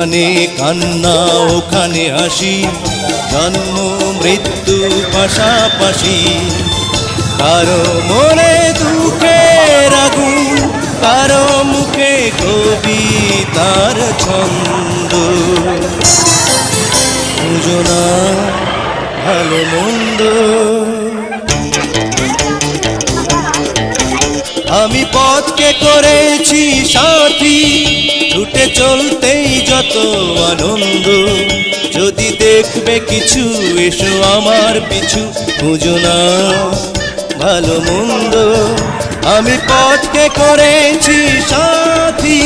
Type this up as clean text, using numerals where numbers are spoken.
ওখানে কান্না ওখানে হাসি, জন্ম মৃত্যু পাশাপাশি। কারো মনে দুঃখের আগুন, কারো মুখে কবিতার ছন্দ। বুঝো না ভালো মন্দ, আমি পথকে করেছি সাথী, ছুটে চলতেই যত আনন্দ। যদি দেখবে কিছু এসো আমার পিছু, বুঝো না ভালো মন্দ। আমি পথকে করেছি সাথী।